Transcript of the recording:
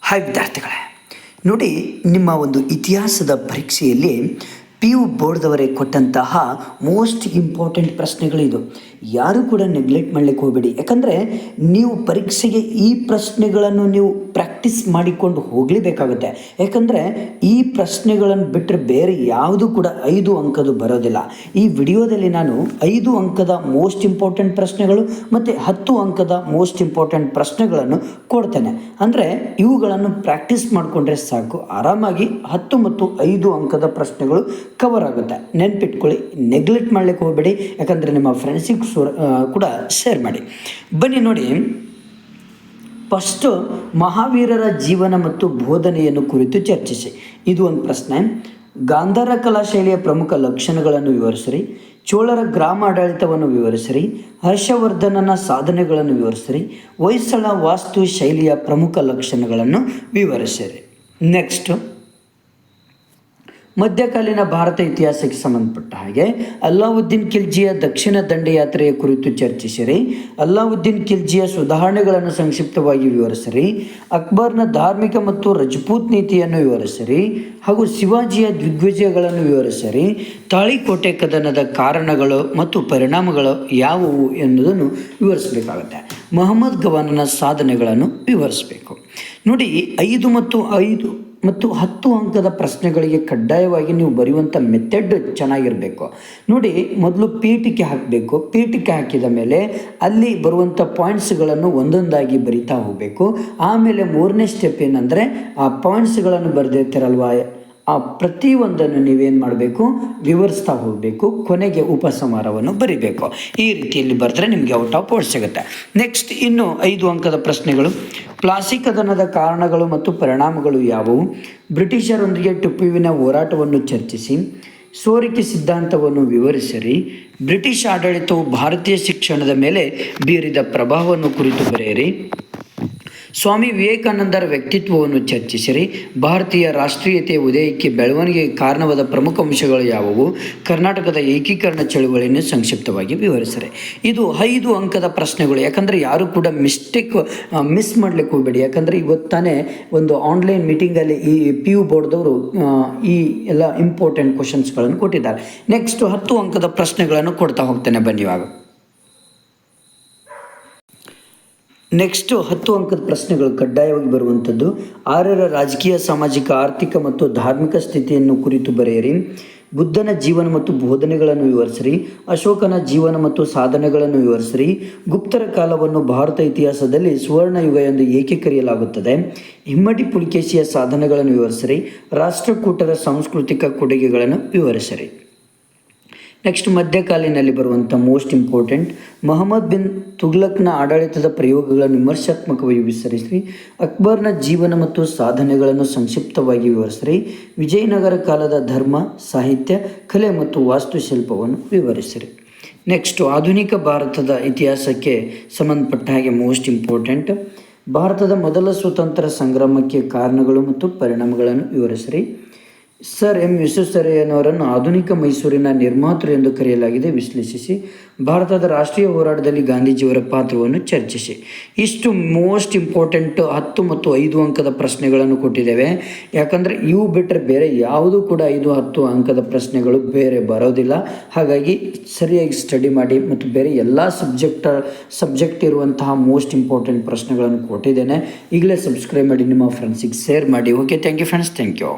Hi ವಿದ್ಯಾರ್ಥಿಗಳೇ, ನೋಡಿ, ನಿಮ್ಮ ಒಂದು ಇತಿಹಾಸದ ಪರೀಕ್ಷೆಯಲ್ಲಿ PU ಬೋರ್ಡ್ದವರೇ ಕೊಟ್ಟಂತಹ ಮೋಸ್ಟ್ ಇಂಪಾರ್ಟೆಂಟ್ ಪ್ರಶ್ನೆಗಳಿದು. ಯಾರು ಕೂಡ ನೆಗ್ಲೆಕ್ಟ್ ಮಾಡಲಿಕ್ಕೆ ಹೋಗಬೇಡಿ. ಯಾಕಂದರೆ ನೀವು ಪರೀಕ್ಷೆಗೆ ಈ ಪ್ರಶ್ನೆಗಳನ್ನು ನೀವು ಪ್ರಾಕ್ಟೀಸ್ ಮಾಡಿಕೊಂಡು ಹೋಗಲೇಬೇಕಾಗುತ್ತೆ. ಯಾಕಂದರೆ ಈ ಪ್ರಶ್ನೆಗಳನ್ನು ಬಿಟ್ಟರೆ ಬೇರೆ ಯಾವುದು ಕೂಡ 5 ಅಂಕದ್ದು ಬರೋದಿಲ್ಲ. ಈ ವಿಡಿಯೋದಲ್ಲಿ ನಾನು 5 ಅಂಕದ ಮೋಸ್ಟ್ ಇಂಪಾರ್ಟೆಂಟ್ ಪ್ರಶ್ನೆಗಳು ಮತ್ತು 10 ಅಂಕದ ಮೋಸ್ಟ್ ಇಂಪಾರ್ಟೆಂಟ್ ಪ್ರಶ್ನೆಗಳನ್ನು ಕೊಡ್ತೇನೆ. ಅಂದರೆ ಇವುಗಳನ್ನು ಪ್ರಾಕ್ಟೀಸ್ ಮಾಡಿಕೊಂಡ್ರೆ ಸಾಕು, ಆರಾಮಾಗಿ 10 ಮತ್ತು 5 ಅಂಕದ ಪ್ರಶ್ನೆಗಳು ಕವರ್ ಆಗುತ್ತೆ. ನೆನ್ಪಿಟ್ಕೊಳ್ಳಿ, ನೆಗ್ಲೆಕ್ಟ್ ಮಾಡಲಿಕ್ಕೆ ಹೋಗಬೇಡಿ. ಯಾಕಂದರೆ ನಿಮ್ಮ ಫ್ರೆಂಡ್ಸಿಗೆ ಕೂಡ ಶೇರ್ ಮಾಡಿ. ಬನ್ನಿ ನೋಡಿ, ಫಸ್ಟು ಮಹಾವೀರರ ಜೀವನ ಮತ್ತು ಬೋಧನೆಯನ್ನು ಕುರಿತು ಚರ್ಚಿಸಿ. ಇದು ಒಂದು ಪ್ರಶ್ನೆ. ಗಾಂಧಾರ ಕಲಾಶೈಲಿಯ ಪ್ರಮುಖ ಲಕ್ಷಣಗಳನ್ನು ವಿವರಿಸಿರಿ. ಚೋಳರ ಗ್ರಾಮ ಆಡಳಿತವನ್ನು ವಿವರಿಸಿರಿ. ಹರ್ಷವರ್ಧನನ ಸಾಧನೆಗಳನ್ನು ವಿವರಿಸಿರಿ. ಹೊಯ್ಸಳ ವಾಸ್ತು ಶೈಲಿಯ ಪ್ರಮುಖ ಲಕ್ಷಣಗಳನ್ನು ವಿವರಿಸಿರಿ. ನೆಕ್ಸ್ಟು, ಮಧ್ಯಕಾಲೀನ ಭಾರತ ಇತಿಹಾಸಕ್ಕೆ ಸಂಬಂಧಪಟ್ಟ ಹಾಗೆ ಅಲ್ಲಾವುದ್ದೀನ್ ಖಿಲ್ಜಿಯ ದಕ್ಷಿಣ ದಂಡಯಾತ್ರೆಯ ಕುರಿತು ಚರ್ಚಿಸಿರಿ. ಅಲ್ಲಾವುದ್ದೀನ್ ಖಿಲ್ಜಿಯ ಸುಧಾರಣೆಗಳನ್ನು ಸಂಕ್ಷಿಪ್ತವಾಗಿ ವಿವರಿಸಿರಿ. ಅಕ್ಬರ್ನ ಧಾರ್ಮಿಕ ಮತ್ತು ರಜಪೂತ್ ನೀತಿಯನ್ನು ವಿವರಿಸಿರಿ. ಹಾಗೂ ಶಿವಾಜಿಯ ದಿಗ್ವಿಜಯಗಳನ್ನು ವಿವರಿಸಿರಿ. ತಾಳಿಕೋಟೆ ಕದನದ ಕಾರಣಗಳು ಮತ್ತು ಪರಿಣಾಮಗಳು ಯಾವುವು ಎನ್ನುವುದನ್ನು ವಿವರಿಸಬೇಕಾಗುತ್ತೆ. ಮೊಹಮ್ಮದ್ ಗವಾನನ ಸಾಧನೆಗಳನ್ನು ವಿವರಿಸಬೇಕು. ನೋಡಿ, 5 ಮತ್ತು 10 ಅಂಕದ ಪ್ರಶ್ನೆಗಳಿಗೆ ಕಡ್ಡಾಯವಾಗಿ ನೀವು ಬರೆಯುವಂಥ ಮೆಥಡ್ ಚೆನ್ನಾಗಿರಬೇಕು. ನೋಡಿ, ಮೊದಲು ಪೀಠಿಕೆ ಹಾಕಬೇಕು. ಪೀಠಿಕೆ ಹಾಕಿದ ಮೇಲೆ ಅಲ್ಲಿ ಬರುವಂಥ ಪಾಯಿಂಟ್ಸ್ಗಳನ್ನು ಒಂದೊಂದಾಗಿ ಬರಿತಾ ಹೋಗಬೇಕು. ಆಮೇಲೆ 3ನೇ ಸ್ಟೆಪ್ ಏನಂದರೆ, ಆ ಪಾಯಿಂಟ್ಸ್ಗಳನ್ನು ಬರೆದಿರ್ತೀರಲ್ವ, ಆ ಪ್ರತಿಯೊಂದನ್ನು ನೀವೇನು ಮಾಡಬೇಕು, ವಿವರಿಸ್ತಾ ಹೋಗಬೇಕು. ಕೊನೆಗೆ ಉಪಸಂಹಾರವನ್ನು ಬರಿಬೇಕು. ಈ ರೀತಿಯಲ್ಲಿ ಬರೆದ್ರೆ ನಿಮಗೆ ಔಟ್ ಆಫ್ ಔಟ್ ಸಿಗುತ್ತೆ. ನೆಕ್ಸ್ಟ್, ಇನ್ನು 5 ಅಂಕದ ಪ್ರಶ್ನೆಗಳು. ಪ್ಲಾಸಿ ಕದನದ ಕಾರಣಗಳು ಮತ್ತು ಪರಿಣಾಮಗಳು ಯಾವುವು? ಬ್ರಿಟಿಷರೊಂದಿಗೆ ಟಿಪ್ಪುವಿನ ಹೋರಾಟವನ್ನು ಚರ್ಚಿಸಿ. ಸೋರಿಕೆ ಸಿದ್ಧಾಂತವನ್ನು ವಿವರಿಸಿರಿ. ಬ್ರಿಟಿಷ್ ಆಡಳಿತವು ಭಾರತೀಯ ಶಿಕ್ಷಣದ ಮೇಲೆ ಬೀರಿದ ಪ್ರಭಾವವನ್ನು ಕುರಿತು ಬರೆಯಿರಿ. ಸ್ವಾಮಿ ವಿವೇಕಾನಂದರ ವ್ಯಕ್ತಿತ್ವವನ್ನು ಚರ್ಚಿಸಿರಿ. ಭಾರತೀಯ ರಾಷ್ಟ್ರೀಯತೆಯ ಉದಯಕ್ಕೆ ಬೆಳವಣಿಗೆಗೆ ಕಾರಣವಾದ ಪ್ರಮುಖ ಅಂಶಗಳು ಯಾವುವು? ಕರ್ನಾಟಕದ ಏಕೀಕರಣ ಚಳುವಳಿಯನ್ನು ಸಂಕ್ಷಿಪ್ತವಾಗಿ ವಿವರಿಸಿರಿ. ಇದು 5 ಅಂಕದ ಪ್ರಶ್ನೆಗಳು. ಯಾಕಂದರೆ ಯಾರು ಕೂಡ ಮಿಸ್ ಮಾಡಲಿಕ್ಕೆ ಹೋಗಬೇಡಿ. ಯಾಕಂದರೆ ಇವತ್ತು ತಾನೇ ಒಂದು ಆನ್ಲೈನ್ ಮೀಟಿಂಗಲ್ಲಿ ಈ PU ಬೋರ್ಡ್ದವರು ಈ ಎಲ್ಲ ಇಂಪಾರ್ಟೆಂಟ್ ಕ್ವಶನ್ಸ್ಗಳನ್ನು ಕೊಟ್ಟಿದ್ದಾರೆ. ನೆಕ್ಸ್ಟ್ 10 ಅಂಕದ ಪ್ರಶ್ನೆಗಳನ್ನು ಕೊಡ್ತಾ ಹೋಗ್ತೇನೆ. ಬನ್ನಿ ಇವಾಗ. ನೆಕ್ಸ್ಟು 10 ಅಂಕದ ಪ್ರಶ್ನೆಗಳು ಕಡ್ಡಾಯವಾಗಿ ಬರುವಂಥದ್ದು. ಆರ್ಯರ ರಾಜಕೀಯ, ಸಾಮಾಜಿಕ, ಆರ್ಥಿಕ ಮತ್ತು ಧಾರ್ಮಿಕ ಸ್ಥಿತಿಯನ್ನು ಕುರಿತು ಬರೆಯಿರಿ. ಬುದ್ಧನ ಜೀವನ ಮತ್ತು ಬೋಧನೆಗಳನ್ನು ವಿವರಿಸಿರಿ. ಅಶೋಕನ ಜೀವನ ಮತ್ತು ಸಾಧನೆಗಳನ್ನು ವಿವರಿಸಿರಿ. ಗುಪ್ತರ ಕಾಲವನ್ನು ಭಾರತ ಇತಿಹಾಸದಲ್ಲಿ ಸುವರ್ಣಯುಗ ಎಂದು ಏಕೆ ಕರೆಯಲಾಗುತ್ತದೆ? ಇಮ್ಮಡಿ ಪುಲಿಕೇಶಿಯ ಸಾಧನೆಗಳನ್ನು ವಿವರಿಸಿರಿ. ರಾಷ್ಟ್ರಕೂಟರ ಸಾಂಸ್ಕೃತಿಕ ಕೊಡುಗೆಗಳನ್ನು ವಿವರಿಸಿರಿ. ನೆಕ್ಸ್ಟ್, ಮಧ್ಯಕಾಲೀನಲ್ಲಿ ಬರುವಂಥ ಮೋಸ್ಟ್ ಇಂಪಾರ್ಟೆಂಟ್. ಮೊಹಮ್ಮದ್ ಬಿನ್ ತುಘಲಕ್ನ ಆಡಳಿತದ ಪ್ರಯೋಗಗಳನ್ನು ವಿಮರ್ಶಾತ್ಮಕವಾಗಿ ವಿವರಿಸಿರಿ. ಅಕ್ಬರ್ನ ಜೀವನ ಮತ್ತು ಸಾಧನೆಗಳನ್ನು ಸಂಕ್ಷಿಪ್ತವಾಗಿ ವಿವರಿಸಿರಿ. ವಿಜಯನಗರ ಕಾಲದ ಧರ್ಮ, ಸಾಹಿತ್ಯ, ಕಲೆ ಮತ್ತು ವಾಸ್ತುಶಿಲ್ಪವನ್ನು ವಿವರಿಸಿರಿ. ನೆಕ್ಸ್ಟು, ಆಧುನಿಕ ಭಾರತದ ಇತಿಹಾಸಕ್ಕೆ ಸಂಬಂಧಪಟ್ಟ ಹಾಗೆ ಮೋಸ್ಟ್ ಇಂಪಾರ್ಟೆಂಟ್. ಭಾರತದ ಮೊದಲ ಸ್ವತಂತ್ರ ಸಂಗ್ರಾಮಕ್ಕೆ ಕಾರಣಗಳು ಮತ್ತು ಪರಿಣಾಮಗಳನ್ನು ವಿವರಿಸಿರಿ. ಸರ್ ಎಂ ವಿಶ್ವೇಶ್ವರಯ್ಯನವರನ್ನು ಆಧುನಿಕ ಮೈಸೂರಿನ ನಿರ್ಮಾತೃ ಎಂದು ಕರೆಯಲಾಗಿದೆ, ವಿಶ್ಲೇಷಿಸಿ. ಭಾರತದ ರಾಷ್ಟ್ರೀಯ ಹೋರಾಟದಲ್ಲಿ ಗಾಂಧೀಜಿಯವರ ಪಾತ್ರವನ್ನು ಚರ್ಚಿಸಿ. ಇಷ್ಟು ಮೋಸ್ಟ್ ಇಂಪಾರ್ಟೆಂಟ್ 10 ಮತ್ತು 5 ಅಂಕದ ಪ್ರಶ್ನೆಗಳನ್ನು ಕೊಟ್ಟಿದ್ದೇವೆ. ಯಾಕಂದರೆ ಇವು ಬಿಟ್ಟರೆ ಬೇರೆ ಯಾವುದೂ ಕೂಡ 5, 10 ಅಂಕದ ಪ್ರಶ್ನೆಗಳು ಬೇರೆ ಬರೋದಿಲ್ಲ. ಹಾಗಾಗಿ ಸರಿಯಾಗಿ ಸ್ಟಡಿ ಮಾಡಿ. ಮತ್ತು ಬೇರೆ ಎಲ್ಲ ಸಬ್ಜೆಕ್ಟ್ ಇರುವಂತಹ ಮೋಸ್ಟ್ ಇಂಪಾರ್ಟೆಂಟ್ ಪ್ರಶ್ನೆಗಳನ್ನು ಕೊಟ್ಟಿದ್ದೇನೆ. ಈಗಲೇ ಸಬ್ಸ್ಕ್ರೈಬ್ ಮಾಡಿ, ನಿಮ್ಮ ಫ್ರೆಂಡ್ಸಿಗೆ ಶೇರ್ ಮಾಡಿ. Okay, thank you friends, thank you.